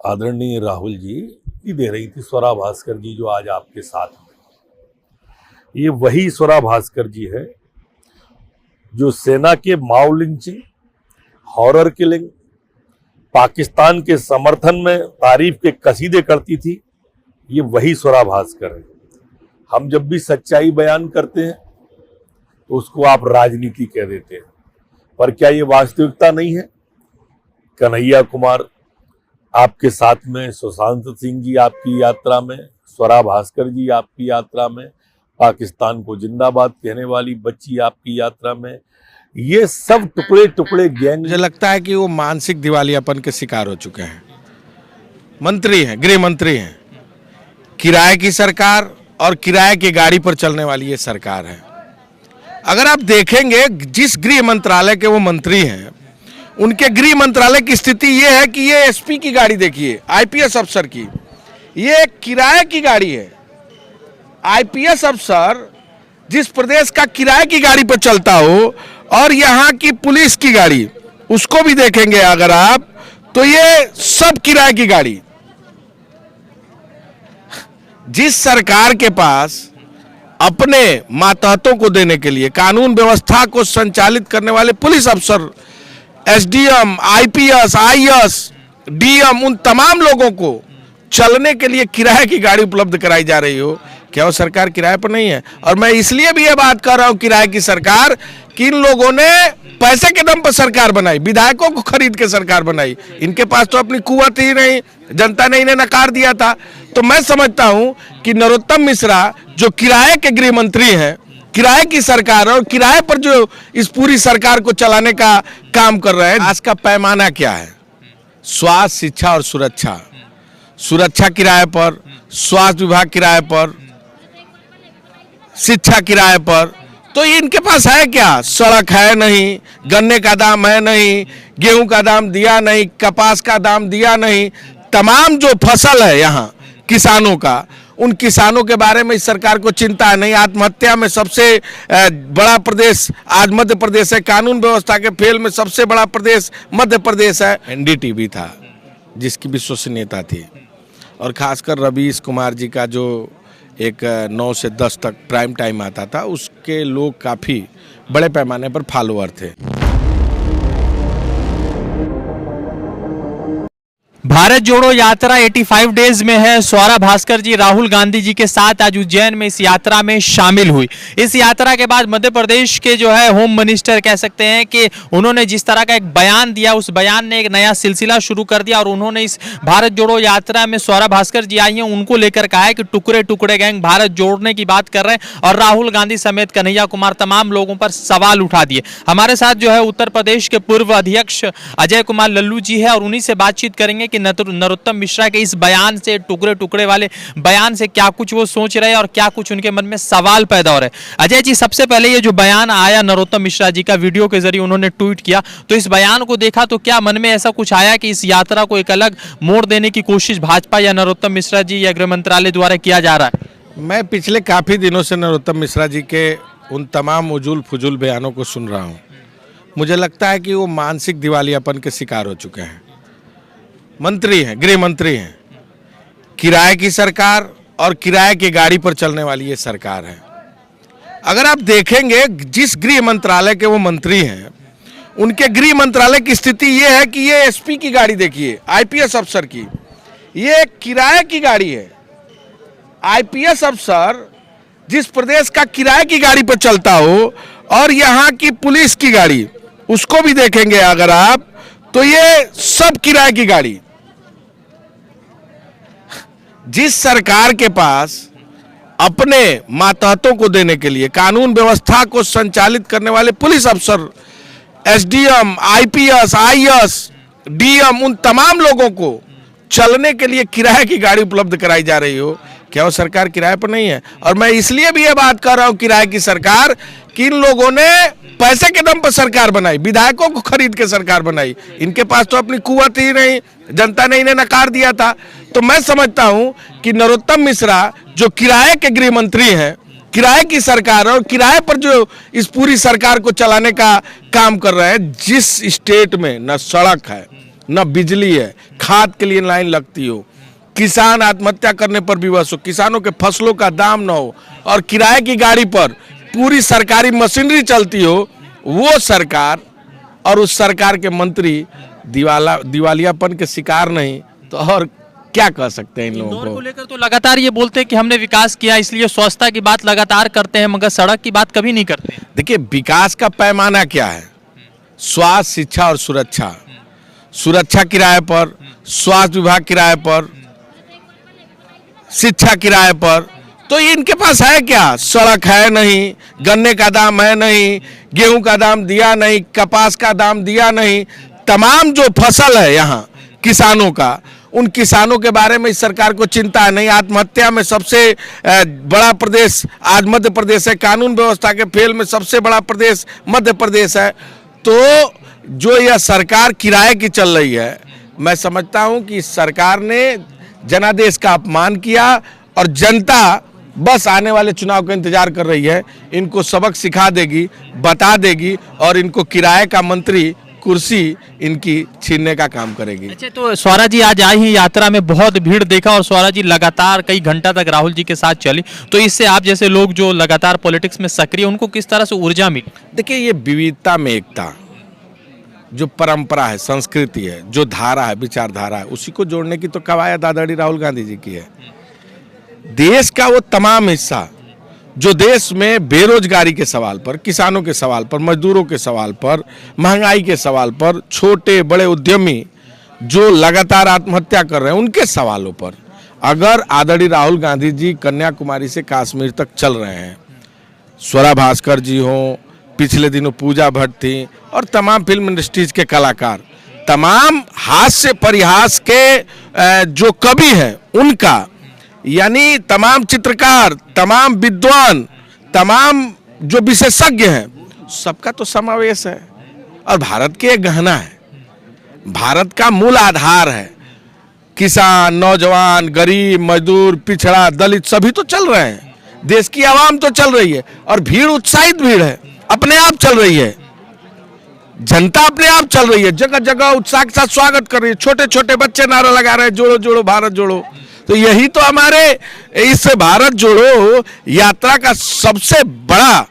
आदरणीय राहुल जी की दे रही थी स्वरा भास्कर जी जो आज आपके साथ हैं। ये वही स्वरा भास्कर जी है जो सेना के माओ लिंचिंग, हॉरर किलिंग, पाकिस्तान के समर्थन में तारीफ के कसीदे करती थी। ये वही स्वरा भास्कर है। हम जब भी सच्चाई बयान करते हैं तो उसको आप राजनीति कह देते हैं, पर क्या ये वास्तविकता नहीं है? कन्हैया कुमार आपके साथ में, सुशांत सिंह जी आपकी यात्रा में, स्वरा भास्कर जी आपकी यात्रा में, पाकिस्तान को जिंदाबाद कहने वाली बच्ची आपकी यात्रा में, ये सब टुकड़े टुकड़े गैंग। मुझे लगता है कि वो मानसिक दिवालियापन के शिकार हो चुके हैं। मंत्री हैं, गृह मंत्री हैं, किराए की सरकार और किराए की गाड़ी पर चलने वाली ये सरकार है। अगर आप देखेंगे जिस गृह मंत्रालय के वो मंत्री हैं, उनके गृह मंत्रालय की स्थिति ये है कि ये एसपी की गाड़ी देखिए, आईपीएस अफसर की, ये किराए की गाड़ी है। आईपीएस अफसर जिस प्रदेश का किराए की गाड़ी पर चलता हो और यहाँ की पुलिस की गाड़ी, उसको भी देखेंगे अगर आप, तो ये सब किराए की गाड़ी। जिस सरकार के पास अपने मातहतों को देने के लिए कानून व्यवस्था को संचालित करने वाले पुलिस अफसर, एसडीएम, आईपीएस, आईएएस, डीएम, उन तमाम लोगों को चलने के लिए किराए की गाड़ी उपलब्ध कराई जा रही हो, क्या वो सरकार किराए पर नहीं है? और मैं इसलिए भी ये बात कर रहा हूं किराए की सरकार, कि इन लोगों ने पैसे के दम पर सरकार बनाई, विधायकों को खरीद के सरकार बनाई। इनके पास तो अपनी कुवत ही नहीं, जनता ने इन्हें नकार दिया था। तो मैं समझता हूं कि नरोत्तम मिश्रा जो किराए के गृह मंत्री हैं, किराए की सरकार और किराए पर जो इस पूरी सरकार को चलाने का काम कर रहे हैं, आज का पैमाना क्या है? स्वास्थ्य, शिक्षा और सुरक्षा। सुरक्षा किराए पर, स्वास्थ्य विभाग किराए पर, शिक्षा किराए पर। तो इनके पास है क्या? सड़क है नहीं, गन्ने का दाम है नहीं, गेहूं का दाम दिया नहीं, कपास का दाम दिया नहीं। तमाम जो फसल है यहाँ किसानों का, उन किसानों के बारे में इस सरकार को चिंता नहीं। आत्महत्या में सबसे बड़ा प्रदेश आज मध्य प्रदेश है, कानून व्यवस्था के फेल में सबसे बड़ा प्रदेश मध्य प्रदेश है। एनडीटीवी था जिसकी विश्वसनीयता थी, और खासकर रवीश कुमार जी का जो एक 9 से 10 तक प्राइम टाइम आता था, उसके लोग काफ़ी बड़े पैमाने पर फॉलोअर थे। भारत जोड़ो यात्रा 85 डेज में है। स्वरा भास्कर जी राहुल गांधी जी के साथ आज उज्जैन में इस यात्रा में शामिल हुई। इस यात्रा के बाद मध्य प्रदेश के जो है होम मिनिस्टर कह सकते हैं कि उन्होंने जिस तरह का एक बयान दिया, उस बयान ने एक नया सिलसिला शुरू कर दिया। और उन्होंने इस भारत जोड़ो यात्रा में स्वरा भास्कर जी आई हैं, उनको लेकर कहा है कि टुकड़े टुकड़े गैंग भारत जोड़ने की बात कर रहे हैं, और राहुल गांधी समेत कन्हैया कुमार तमाम लोगों पर सवाल उठा दिए। हमारे साथ जो है उत्तर प्रदेश के पूर्व अध्यक्ष अजय कुमार लल्लू जी है, और उन्हीं से बातचीत करेंगे कि नरोत्तम मिश्रा के इस बयान से, टुकड़े टुकड़े वाले बयान से, क्या कुछ वो सोच रहे हैं और क्या कुछ उनके मन में सवाल पैदा हो रहे हैं। अजय जी, सबसे पहले ये जो बयान आया नरोत्तम मिश्रा जी का, वीडियो के जरिए उन्होंने ट्वीट किया, तो इस बयान को देखा तो क्या मन में ऐसा कुछ आया कि इस यात्रा को एक अलग मोड़ देने की कोशिश भाजपा या नरोत्तम मिश्रा जी या गृह मंत्रालय द्वारा किया जा रहा है? मैं पिछले काफ़ी दिनों से नरोत्तम मिश्रा जी के उन तमाम उजुल फुजुल बयानों को सुन रहा हूँ। मुझे लगता है कि वो मानसिक दिवालियापन के शिकार हो चुके हैं। मंत्री हैं, गृह मंत्री हैं, किराए की सरकार और किराए की गाड़ी पर चलने वाली ये सरकार है। अगर आप देखेंगे जिस गृह मंत्रालय के वो मंत्री हैं, उनके गृह मंत्रालय की स्थिति ये है कि ये एसपी की गाड़ी देखिए, आईपीएस अफसर की, ये किराए की गाड़ी है। आईपीएस अफसर जिस प्रदेश का किराए की गाड़ी पर चलता हो और यहाँ की पुलिस की गाड़ी, उसको भी देखेंगे अगर आप, तो ये सब किराए की गाड़ी। जिस सरकार के पास अपने मातहतों को देने के लिए कानून व्यवस्था को संचालित करने वाले पुलिस अफसर, एसडीएम, आईपीएस, आईएएस, डीएम, उन तमाम लोगों को चलने के लिए किराए की गाड़ी उपलब्ध कराई जा रही हो, क्या वो सरकार किराए पर नहीं है? और मैं इसलिए भी ये बात कर रहा हूं किराए की सरकार, कि इन लोगों ने पैसे के दम पर सरकार बनाई, विधायकों को खरीद के सरकार बनाई। इनके पास तो अपनी कुवत ही नहीं, जनता ने इन्हें नकार दिया था। तो मैं समझता हूं कि नरोत्तम मिश्रा जो किराए के गृह मंत्री हैं, किराए की सरकार और किराए पर जो इस पूरी सरकार को चलाने का काम कर रहे हैं, जिस स्टेट में न सड़क है, न बिजली है, खाद के लिए लाइन लगती हो, किसान आत्महत्या करने पर विवश हो, किसानों के फसलों का दाम न हो और किराए की गाड़ी पर पूरी सरकारी मशीनरी चलती हो, वो सरकार और उस सरकार के मंत्री दिवालियापन के शिकार नहीं तो और क्या कह सकते हैं इन लोगों इंदौर को को। लेकर तो लगातार ये बोलते हैं कि हमने विकास किया, इसलिए स्वच्छता की बात लगातार करते हैं, मगर सड़क की बात कभी नहीं करते। देखिए, विकास का पैमाना क्या है? स्वास्थ्य, शिक्षा और सुरक्षा। सुरक्षा किराए पर, स्वास्थ्य विभाग किराए पर, शिक्षा किराए पर, तो ये इनके पास है क्या? सड़क है नहीं, गन्ने का दाम है नहीं, गेहूं का दाम दिया नहीं, कपास का दाम दिया नहीं, तमाम जो फसल है यहाँ किसानों का, उन किसानों के बारे में इस सरकार को चिंता नहीं। आत्महत्या में सबसे बड़ा प्रदेश आज मध्य प्रदेश है, कानून व्यवस्था के फेल में सबसे बड़ा प्रदेश मध्य प्रदेश है। तो जो यह सरकार किराए की चल रही है, मैं समझता हूं कि इस सरकार ने जनादेश का अपमान किया और जनता बस आने वाले चुनाव का इंतजार कर रही है। इनको सबक सिखा देगी, बता देगी और इनको किराए का मंत्री कुर्सी इनकी छीनने का काम करेगी। अच्छा, तो स्वरा जी आज आई ही यात्रा में बहुत भीड़ देखा और स्वरा जी लगातार कई घंटा तक राहुल जी के साथ चली, तो इससे आप जैसे लोग जो लगातार पॉलिटिक्स में सक्रिय, उनको किस तरह से ऊर्जा मिली? देखिए, ये विविधता में एकता, जो परंपरा है, संस्कृति है, जो धारा है, विचारधारा है, उसी को जोड़ने की तो कवायद आदरणीय राहुल गांधी जी की है। देश का वो तमाम हिस्सा जो देश में बेरोजगारी के सवाल पर, किसानों के सवाल पर, मजदूरों के सवाल पर, महंगाई के सवाल पर, छोटे बड़े उद्यमी जो लगातार आत्महत्या कर रहे हैं, उनके सवालों पर अगर आदरणीय राहुल गांधी जी कन्याकुमारी से कश्मीर तक चल रहे हैं, स्वरा भास्कर जी हों, पिछले दिनों पूजा भट्ट थी और तमाम फिल्म इंडस्ट्रीज के कलाकार, तमाम हास्य परिहास के जो कवि हैं उनका, यानी तमाम चित्रकार, तमाम विद्वान, तमाम जो विशेषज्ञ हैं, सबका तो समावेश है। और भारत के एक गहना है, भारत का मूल आधार है। किसान, नौजवान, गरीब, मजदूर, पिछड़ा, दलित सभी तो चल रहे हैं, देश की आवाम तो चल रही है और भीड़ उत्साहित भीड़ है, अपने आप चल रही है, जनता अपने आप चल रही है, जगह जगह उत्साह के साथ स्वागत कर रही है, छोटे छोटे बच्चे नारा लगा रहे हैं, जोड़ो जोड़ो भारत जोड़ो। तो यही तो हमारे इस भारत जोड़ो यात्रा का सबसे बड़ा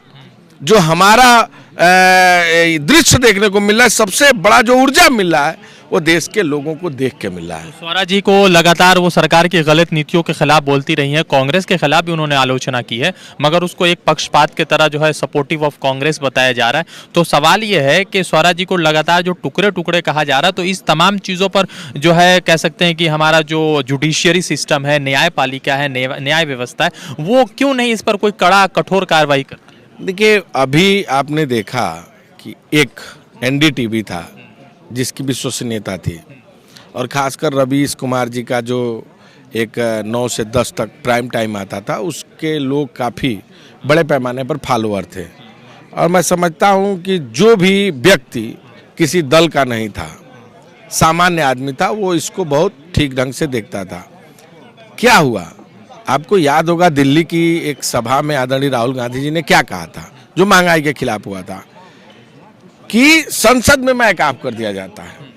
जो हमारा दृश्य देखने को मिल रहा है, सबसे बड़ा जो ऊर्जा मिल रहा है, वो देश के लोगों को देख के मिल रहा है। स्वरा जी को लगातार वो सरकार की गलत नीतियों के खिलाफ बोलती रही हैं, कांग्रेस के खिलाफ भी उन्होंने आलोचना की है, मगर उसको एक पक्षपात की तरह जो है सपोर्टिव ऑफ कांग्रेस बताया जा रहा है। तो सवाल ये है कि स्वरा जी को लगातार जो टुकड़े टुकड़े कहा जा रहा है, तो इस तमाम चीज़ों पर जो है कह सकते हैं कि हमारा जो जुडिशियरी सिस्टम है, न्यायपालिका है, न्याय व्यवस्था है, वो क्यों नहीं इस पर कोई कड़ा कठोर कार्रवाई करता? देखिए, अभी आपने देखा कि एक एनडीटीवी था जिसकी विश्वसनीयता थी और खासकर रवीश कुमार जी का जो एक 9 से 10 तक प्राइम टाइम आता था, उसके लोग काफ़ी बड़े पैमाने पर फॉलोअर थे। और मैं समझता हूं कि जो भी व्यक्ति किसी दल का नहीं था, सामान्य आदमी था, वो इसको बहुत ठीक ढंग से देखता था। क्या हुआ, आपको याद होगा दिल्ली की एक सभा में आदरणीय राहुल गांधी जी ने क्या कहा था, जो महंगाई के खिलाफ हुआ था, कि संसद में मैक ऑफ कर दिया जाता है।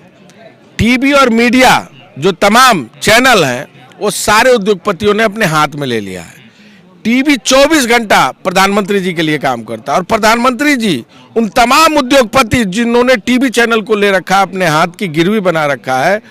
टीवी और मीडिया जो तमाम चैनल हैं, वो सारे उद्योगपतियों ने अपने हाथ में ले लिया है। टीवी 24 घंटा प्रधानमंत्री जी के लिए काम करता है और प्रधानमंत्री जी उन तमाम उद्योगपति जिन्होंने टीवी चैनल को ले रखा, अपने हाथ की गिरवी बना रखा है,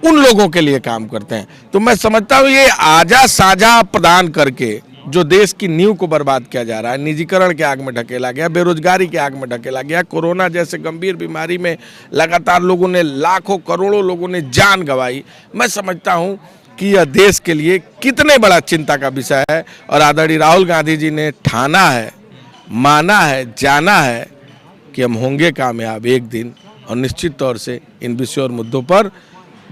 उन लोगों के लिए काम करते हैं। तो मैं समझता हूँ ये आजा साझा प्रदान करके जो देश की नींव को बर्बाद किया जा रहा है, निजीकरण के आग में ढकेला गया, बेरोजगारी के आग में ढकेला गया, कोरोना जैसे गंभीर बीमारी में लगातार लोगों ने, लाखों करोड़ों लोगों ने जान गंवाई। मैं समझता हूँ कि यह देश के लिए कितने बड़ा चिंता का विषय है और आदरणीय राहुल गांधी जी ने ठाना है, माना है, जाना है कि हम होंगे कामयाब एक दिन। और निश्चित तौर से इन विषयों और मुद्दों पर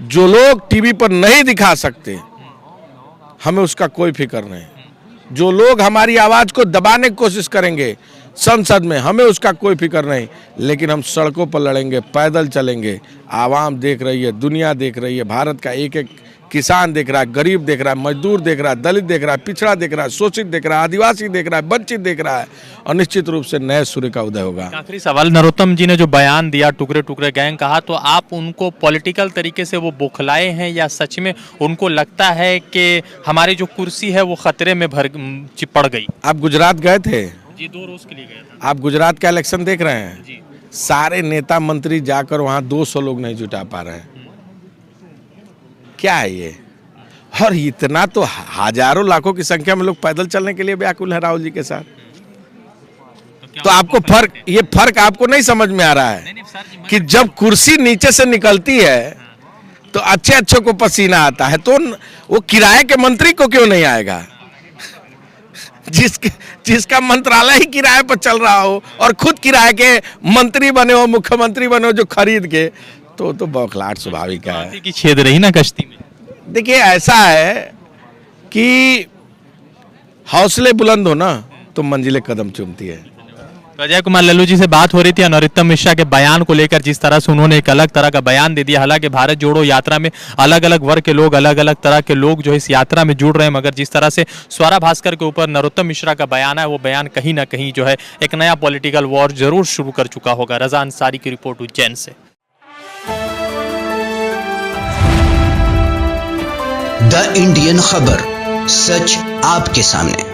जो लोग टीवी पर नहीं दिखा सकते, हमें उसका कोई फिक्र नहीं। जो लोग हमारी आवाज को दबाने की कोशिश करेंगे संसद में, हमें उसका कोई फिक्र नहीं, लेकिन हम सड़कों पर लड़ेंगे, पैदल चलेंगे। आवाम देख रही है, दुनिया देख रही है, भारत का एक एक किसान देख रहा है, गरीब देख रहा है, मजदूर देख रहा है, दलित देख रहा है, पिछड़ा देख रहा है, शोषित देख रहा है, आदिवासी देख रहा है, वंचित देख रहा है, और निश्चित रूप से नए सूर्य का उदय होगा। आखिरी सवाल, नरोत्तम जी ने जो बयान दिया, टुकड़े टुकड़े गैंग कहा, तो आप उनको पॉलिटिकल तरीके से वो बौखलाए हैं या सच में उनको लगता है कि हमारी जो कुर्सी है वो खतरे में पड़ गई? आप गुजरात गए थे? जी, 2 रोज के लिए गया था। आप गुजरात का इलेक्शन देख रहे हैं? जी। सारे नेता मंत्री जाकर वहां 200 लोग नहीं जुटा पा रहे हैं। क्या है ये? और इतना तो हजारों लाखों की संख्या में लोग पैदल चलने के लिए व्याकुल है राहुल जी के साथ। तो आपको ये फर्क आपको नहीं समझ में आ रहा है कि जब कुर्सी नीचे से निकलती है तो अच्छे अच्छे को पसीना आता है, तो वो किराए के मंत्री को क्यों नहीं आएगा? जिसका मंत्रालय ही किराए पर चल रहा हो और खुद किराए के मंत्री बने हो, मुख्यमंत्री बने हो जो खरीद के, तो बौखलाहट स्वाभाविक है कि छेद रही ना कश्ती में। देखिए, ऐसा है कि हौसले बुलंद हो ना तो मंजिलें कदम चूमती है। अजय कुमार लल्लू जी से बात हो रही थी नरोत्तम मिश्रा के बयान को लेकर, जिस तरह से उन्होंने एक अलग तरह का बयान दे दिया। हालांकि भारत जोड़ो यात्रा में अलग अलग वर्ग के लोग, अलग अलग तरह के लोग जो इस यात्रा में जुड़ रहे हैं, मगर जिस तरह से स्वरा भास्कर के ऊपर नरोत्तम मिश्रा का बयान है, वो बयान कहीं ना कहीं जो है एक नया पॉलिटिकल वॉर जरूर शुरू कर चुका होगा। रजा अंसारी की रिपोर्ट उज्जैन से। द इंडियन खबर, सच आपके सामने।